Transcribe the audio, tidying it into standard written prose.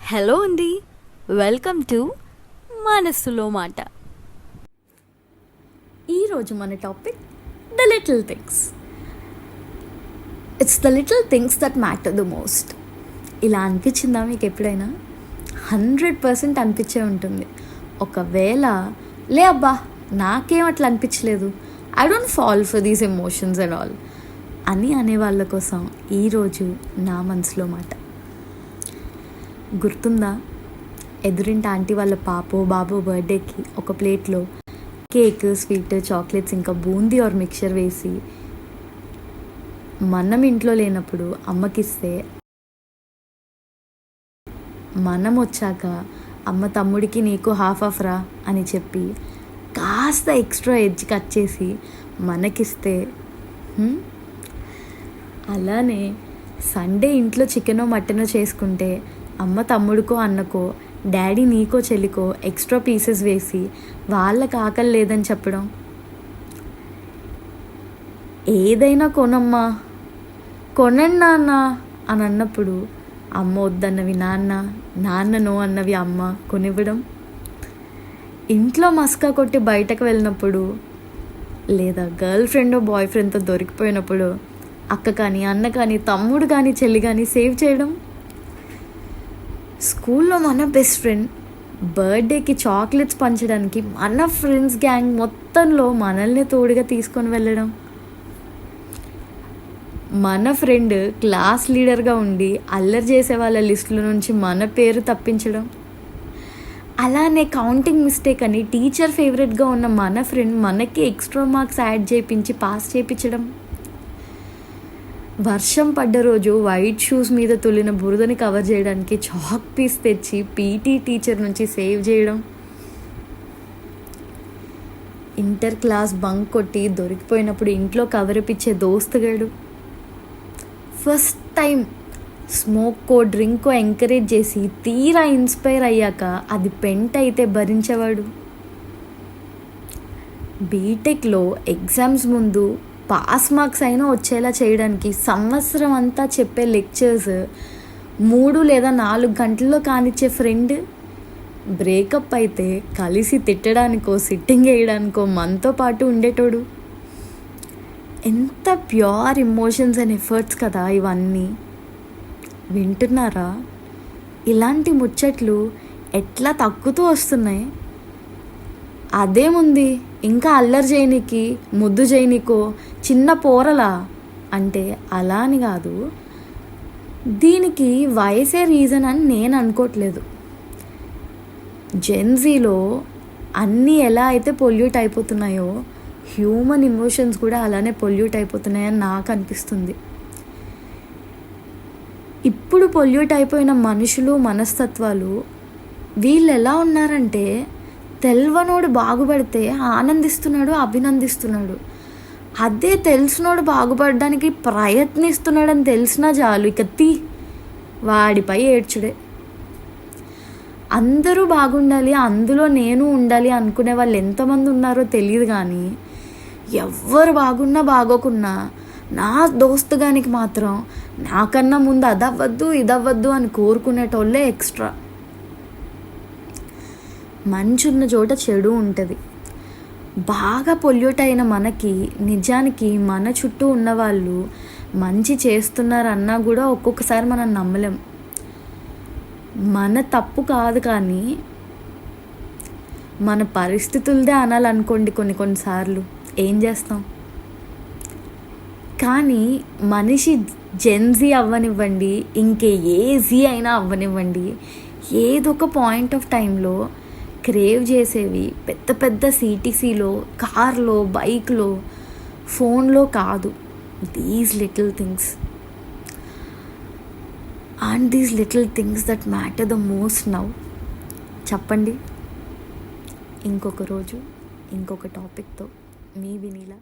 Hello అండి, welcome to మనస్సులో మాట. ఈరోజు మన topic the little things. It's the little things that matter the most. ఇలా అనిపించిందా మీకు ఎప్పుడైనా? 100% అనిపించే ఉంటుంది. ఒకవేళ లే అబ్బా నాకేం అట్లా అనిపించలేదు, I don't fall for these emotions and all అని అనేవాళ్ళ కోసం ఈరోజు నా మనసులో మాట. గుర్తుందా, ఎదురింటి ఆంటీ వాళ్ళ పాపో బాబో బర్త్డేకి ఒక ప్లేట్లో కేక్, స్వీట్, చాక్లెట్స్ ఇంకా బూందీ ఆర్ మిక్చర్ వేసి మనం ఇంట్లో లేనప్పుడు అమ్మకిస్తే, మనం వచ్చాక అమ్మ తమ్ముడికి నీకు హాఫ్ రా అని చెప్పి కాస్త ఎక్స్ట్రా ఎడ్జ్ కట్ చేసి మనకిస్తే, అలానే సండే ఇంట్లో చికెనో మటనో చేసుకుంటే అమ్మ తమ్ముడికో అన్నకో, డాడీ నీకో చెల్లికో ఎక్స్ట్రా పీసెస్ వేసి వాళ్ళకి ఆకలి లేదని చెప్పడం. ఏదైనా కొనమ్మా, కొనండి నాన్న అని అన్నప్పుడు అమ్మ వద్దన్నవి నాన్న, నాన్న నో అన్నవి అమ్మ కొనివ్వడం. ఇంట్లో మస్కా కొట్టి బయటకు వెళ్ళినప్పుడు లేదా గర్ల్ ఫ్రెండో బాయ్ ఫ్రెండ్తో దొరికిపోయినప్పుడు అక్క కానీ అన్న కానీ తమ్ముడు కానీ చెల్లి కానీ సేవ్ చేయడం. స్కూల్లో మన బెస్ట్ ఫ్రెండ్ బర్త్డేకి చాక్లెట్స్ పంచడానికి మన ఫ్రెండ్స్ గ్యాంగ్ మొత్తంలో మనల్ని తోడుగా తీసుకొని వెళ్ళడం. మన ఫ్రెండ్ క్లాస్ లీడర్గా ఉండి అల్లరి చేసే వాళ్ళ లిస్టుల నుంచి మన పేరు తప్పించడం. అలానే కౌంటింగ్ మిస్టేక్ అని టీచర్ ఫేవరెట్గా ఉన్న మన ఫ్రెండ్ మనకి ఎక్స్ట్రా మార్క్స్ యాడ్ చేయించి పాస్ చేయించడం. వర్షం పడ్డ రోజు వైట్ షూస్ మీద తులిన బురదని కవర్ చేయడానికి చాక్ పీస్ తెచ్చి పీటీ టీచర్ నుంచి సేవ్ చేయడం. ఇంటర్ క్లాస్ బంక్ కొట్టి దొరికిపోయినప్పుడు ఇంట్లో కవరపిచ్చే దోస్తుగాడు. ఫస్ట్ టైం స్మోక్కో డ్రింకో ఎంకరేజ్ చేసి తీరా ఇన్స్పైర్ అయ్యాక అది పెంట్ అయితే భరించేవాడు. బీటెక్లో ఎగ్జామ్స్ ముందు పాస్ మార్క్స్ అయినా వచ్చేలా చేయడానికి సంవత్సరం అంతా చెప్పే లెక్చర్స్ 3 లేదా 4 గంటల్లో కానిచ్చే ఫ్రెండ్. బ్రేకప్ అయితే కలిసి తిట్టడానికో సిట్టింగ్ వేయడానికో మనతో పాటు ఉండేటోడు. ఎంత ప్యూర్ ఎమోషన్స్ అండ్ ఎఫర్ట్స్ కదా ఇవన్నీ. వింటున్నారా? ఇలాంటి ముచ్చట్లు ఎట్లా తగ్గుతూ వస్తున్నాయి. అదేముంది, ఇంకా అల్లరి చేయనీకి ముద్దు చేయనీకో చిన్న పోరలా అంటే అలా అని కాదు. దీనికి వయసే రీజన్ అని నేను అనుకోవట్లేదు. జెన్జీలో అన్నీ ఎలా అయితే పొల్యూట్ అయిపోతున్నాయో హ్యూమన్ ఎమోషన్స్ కూడా అలానే పొల్యూట్ అయిపోతున్నాయని నాకు అనిపిస్తుంది. ఇప్పుడు పొల్యూట్ అయిపోయిన మనుషులు, మనస్తత్వాలు వీళ్ళు ఎలా ఉన్నారంటే, తెల్వనోడు బాగుపడితే ఆనందిస్తున్నాడు, అభినందిస్తున్నాడు. అదే తెలిసినోడు బాగుపడడానికి ప్రయత్నిస్తున్నాడని తెలిసినా చాలు ఇక వాడిపై ఏడ్చుడే. అందరూ బాగుండాలి, అందులో నేను ఉండాలి అనుకునే వాళ్ళు ఎంతమంది ఉన్నారో తెలియదు, కానీ ఎవ్వరు బాగున్నా బాగోకున్నా నా దోస్తుగానికి మాత్రం నాకన్నా ముందు అదవ్వద్దు ఇదవ్వద్దు అని కోరుకునేటోళ్ళే ఎక్స్ట్రా. మంచి ఉన్న చోట చెడు ఉంటుంది. బాగా పొల్యూట్ అయిన మనకి నిజానికి మన చుట్టూ ఉన్నవాళ్ళు మంచి చేస్తున్నారన్నా కూడా ఒక్కొక్కసారి మనం నమ్మలేం. మన తప్పు కాదు, కానీ మన పరిస్థితులదే అనాలనుకోండి కొన్నిసార్లు. ఏం చేస్తాం? కానీ మనిషి జెన్జీ అవ్వనివ్వండి, ఇంకే ఏజీ అయినా అవ్వనివ్వండి, ఏదో ఒక పాయింట్ ఆఫ్ టైంలో క్రేవ్ చేసేవి పెద్ద పెద్ద సిటీసీలో, కార్లో, బైక్లో, ఫోన్లో కాదు. These little things and these little things that matter the most now. చెప్పండి. ఇంకొక రోజు ఇంకొక టాపిక్తో మీ వినీలా.